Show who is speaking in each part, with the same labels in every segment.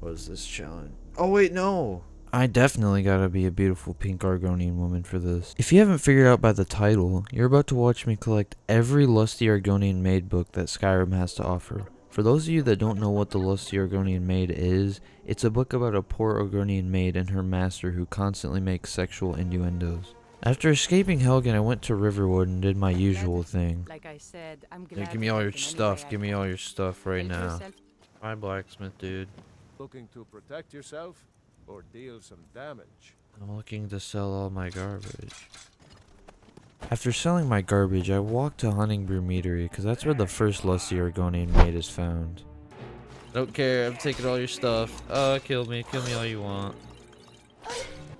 Speaker 1: was this challenge? Oh wait, no. I definitely gotta be a beautiful pink Argonian woman for this. If you haven't figured out by the title, you're about to watch me collect every Lusty Argonian Maid book that Skyrim has to offer. For those of you that don't know what the Lusty Argonian Maid is, it's a book about a poor Argonian maid and her master who constantly makes sexual innuendos. After escaping Helgen, I went to Riverwood and did my usual thing.
Speaker 2: Like I said, I'm
Speaker 1: Yeah,
Speaker 2: glad
Speaker 1: give me
Speaker 2: to
Speaker 1: all
Speaker 2: help
Speaker 1: your
Speaker 2: in any
Speaker 1: stuff.
Speaker 2: way I
Speaker 1: Give me all
Speaker 2: can.
Speaker 1: your stuff right
Speaker 2: Make
Speaker 1: now.
Speaker 2: yourself-
Speaker 1: Hi, blacksmith dude.
Speaker 3: Looking to protect yourself or deal some damage?
Speaker 1: I'm looking to sell all my garbage. After selling my garbage, I walked to Huntingbrew Meadery because that's where the first Lusty Argonian Maid is found. Don't care, I'm taking all your stuff. Kill me all you want.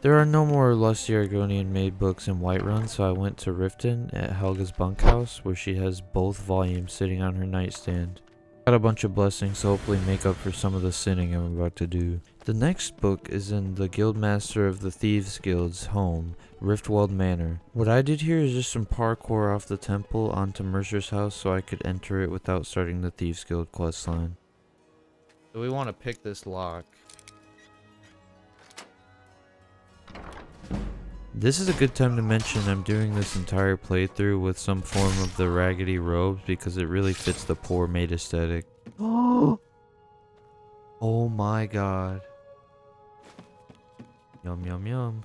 Speaker 1: There are no more Lusty Argonian Maid books in Whiterun, so I went to Riften at Helga's bunkhouse, where she has both volumes sitting on her nightstand. Got a bunch of blessings to hopefully make up for some of the sinning I'm about to do. The next book is in the Guildmaster of the Thieves Guild's home, Riftweld Manor. What I did here is just some parkour off the temple onto Mercer's house so I could enter it without starting the Thieves Guild questline. So we want to pick this lock. This is a good time to mention I'm doing this entire playthrough with some form of the raggedy robes because it really fits the poor maid aesthetic. Oh my god. Yum yum yum.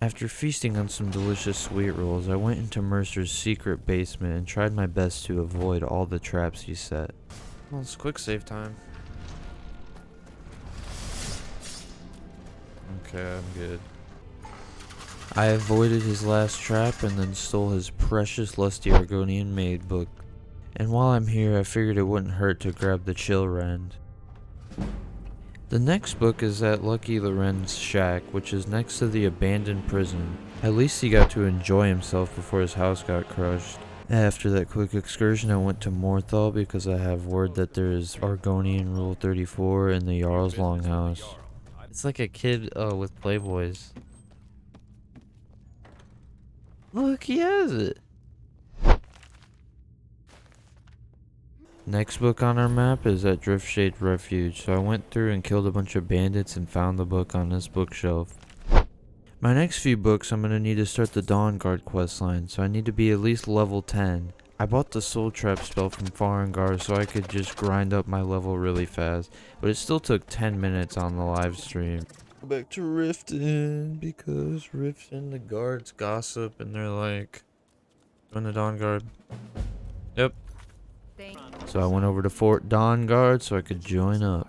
Speaker 1: After feasting on some delicious sweet rolls, I went into Mercer's secret basement and tried my best to avoid all the traps he set. Well, it's quick save time. Okay, I'm good. I avoided his last trap and then stole his precious Lusty Argonian Maid book. And while I'm here, I figured it wouldn't hurt to grab the chill rend. The next book is at Lucky Loren's shack, which is next to the abandoned prison. At least he got to enjoy himself before his house got crushed. After that quick excursion, I went to Morthal because I have word that there is Argonian Rule 34 in the Jarl's Longhouse. It's like a kid with Playboys. Look, he has it. Next book on our map is at Driftshade Refuge, so I went through and killed a bunch of bandits and found the book on this bookshelf. My next few books I'm going to need to start the Dawnguard questline, so I need to be at least level 10. I bought the Soul Trap spell from Farengar so I could just grind up my level really fast, but it still took 10 minutes on the live stream. Back to Riften because Riften the guards gossip and they're like, join the Dawnguard. Yep. So I went over to Fort Dawnguard so I could join up.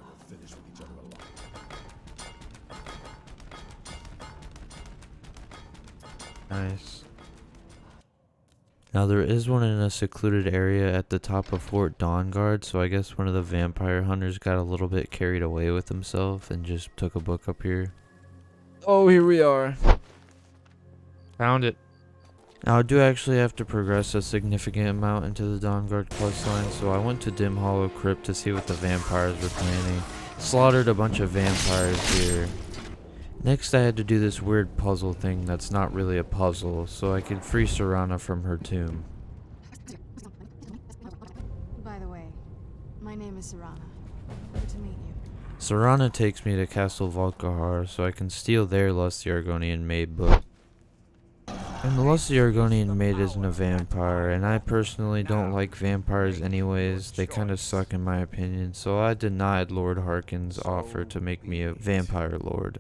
Speaker 1: Nice. Now there is one in a secluded area at the top of Fort Dawnguard, so I guess one of the vampire hunters got a little bit carried away with himself and just took a book up here. Oh, here we are. Found it. Now I do actually have to progress a significant amount into the Dawnguard questline, so I went to Dim Hollow Crypt to see what the vampires were planning. Slaughtered a bunch of vampires here. Next I had to do this weird puzzle thing that's not really a puzzle, so I could free Serana from her tomb.
Speaker 4: By the way, my name is Serana. Good to meet you.
Speaker 1: Serana takes me to Castle Volkahar so I can steal their Lusty Argonian Maid book. And the Lusty Argonian Maid isn't a vampire, and I personally don't like vampires anyways. They kinda suck in my opinion, so I denied Lord Harkin's offer to make me a vampire lord.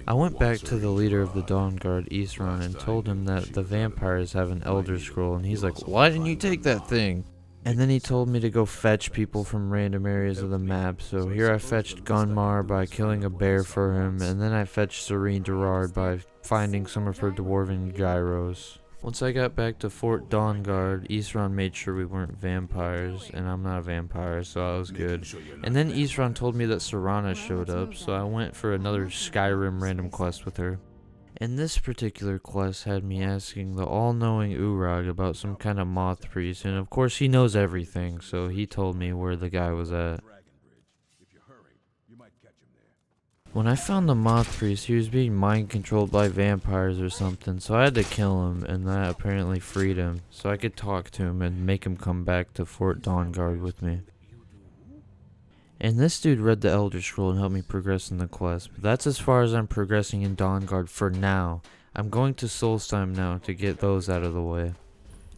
Speaker 1: I went back to the leader of the Dawnguard, Isran, and told him that the vampires have an Elder Scroll, and he's like, why didn't you take that thing? And then he told me to go fetch people from random areas of the map, so here I fetched Gunmar by killing a bear for him, and then I fetched Serene Durard by finding some of her dwarven gyros. Once I got back to Fort Dawnguard, Isran made sure we weren't vampires, and I'm not a vampire, so I was good. And then Isran told me that Serana showed up, so I went for another Skyrim random quest with her. And this particular quest had me asking the all-knowing Urag about some kind of moth priest, and of course he knows everything, so he told me where the guy was at. When I found the moth priest, he was being mind-controlled by vampires or something, so I had to kill him, and that apparently freed him, so I could talk to him and make him come back to Fort Dawnguard with me. And this dude read the Elder Scroll and helped me progress in the quest. But that's as far as I'm progressing in Dawnguard for now. I'm going to Solstheim now to get those out of the way.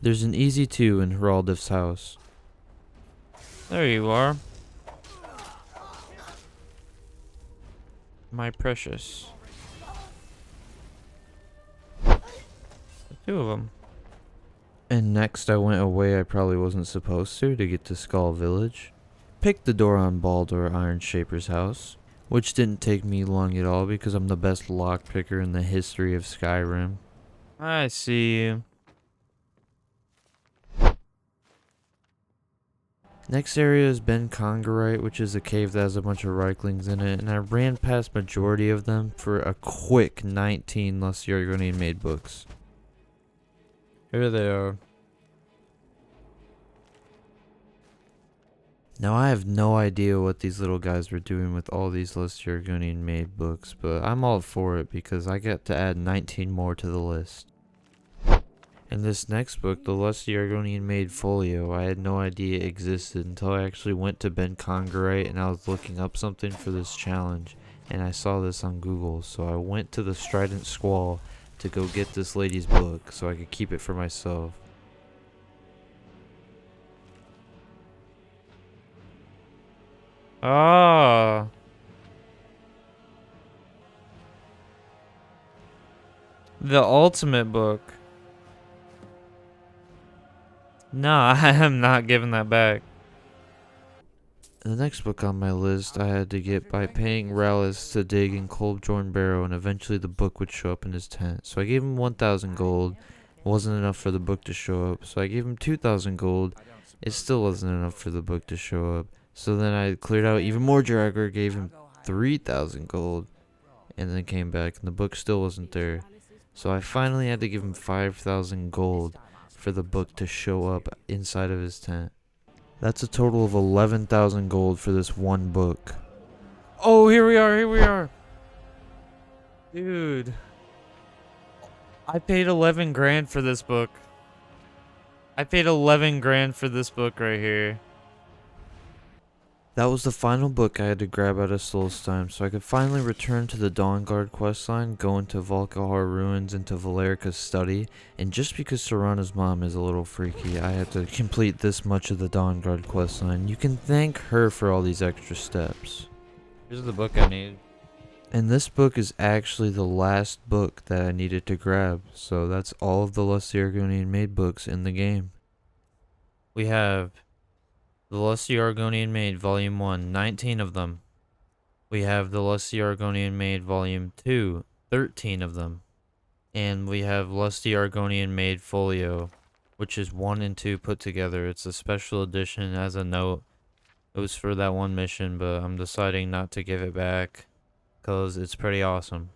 Speaker 1: There's an easy 2 in Heraldif's house. There you are. My precious. 2 of them. And next I went away I probably wasn't supposed to get to Skull Village. Picked the door on Baldur Ironshaper's house, which didn't take me long at all because I'm the best lockpicker in the history of Skyrim. I see you. Next area is Ben Congarite, which is a cave that has a bunch of Reiklings in it, and I ran past majority of them for a quick 19 Lusty Argonian Maid books. Here they are. Now I have no idea what these little guys were doing with all these Lusty Argonian Maid books, but I'm all for it because I get to add 19 more to the list. And this next book, the Lusty Argonian Maid Folio, I had no idea existed until I actually went to Ben Congarite and I was looking up something for this challenge, and I saw this on Google, so I went to the Strident Squall to go get this lady's book so I could keep it for myself. Ah. The ultimate book. No, I am not giving that back. The next book on my list I had to get by paying Rallis to dig in Kolbjorn Barrow, and eventually the book would show up in his tent. So I gave him 1,000 gold. It wasn't enough for the book to show up. So I gave him 2,000 gold. It still wasn't enough for the book to show up. So then I cleared out even more Dragor, gave him 3,000 gold, and then came back and the book still wasn't there. So I finally had to give him 5,000 gold for the book to show up inside of his tent. That's a total of 11,000 gold for this one book. Oh, here we are. Dude. I paid 11 grand for this book. I paid 11 grand for this book right here. That was the final book I had to grab out of Solstheim, so I could finally return to the Dawnguard questline, go into Valkahar Ruins, into Valerica's study, and just because Serana's mom is a little freaky, I had to complete this much of the Dawnguard questline. You can thank her for all these extra steps. Here's the book I need. And this book is actually the last book that I needed to grab, so that's all of the Lusty Argonian Maid books in the game. We have the Lusty Argonian Maid Volume 1, 19 of them. We have the Lusty Argonian Maid Volume 2, 13 of them. And we have Lusty Argonian Maid Folio, which is 1 and 2 put together. It's a special edition as a note. It was for that one mission, but I'm deciding not to give it back because it's pretty awesome.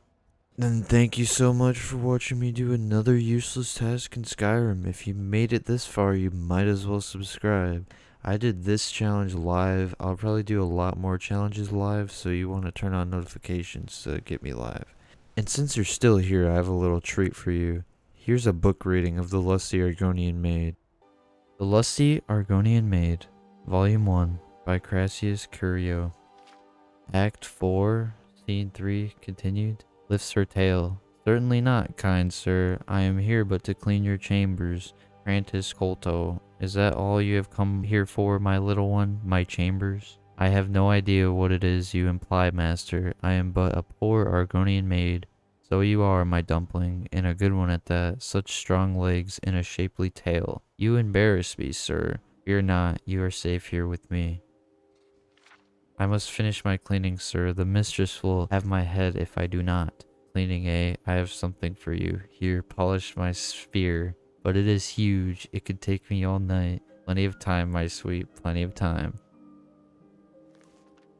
Speaker 1: And thank you so much for watching me do another useless task in Skyrim. If you made it this far, you might as well subscribe. I did this challenge live. I'll probably do a lot more challenges live, so you want to turn on notifications to get me live. And since you're still here, I have a little treat for you. Here's a book reading of the Lusty Argonian Maid. The Lusty Argonian Maid, Volume 1, by Crassius Curio. Act 4, Scene 3, continued. Lifts her tail. Certainly not, kind sir. I am here but to clean your chambers. Frantis Colto. Is that all you have come here for, my little one, my chambers? I have no idea what it is you imply, master. I am but a poor Argonian maid. So you are, my dumpling, and a good one at that. Such strong legs and a shapely tail. You embarrass me, sir. Fear not, you are safe here with me. I must finish my cleaning, sir. The mistress will have my head if I do not. Cleaning, eh? I have something for you. Here, polish my sphere. But it is huge. It could take me all night. Plenty of time, my sweet. Plenty of time.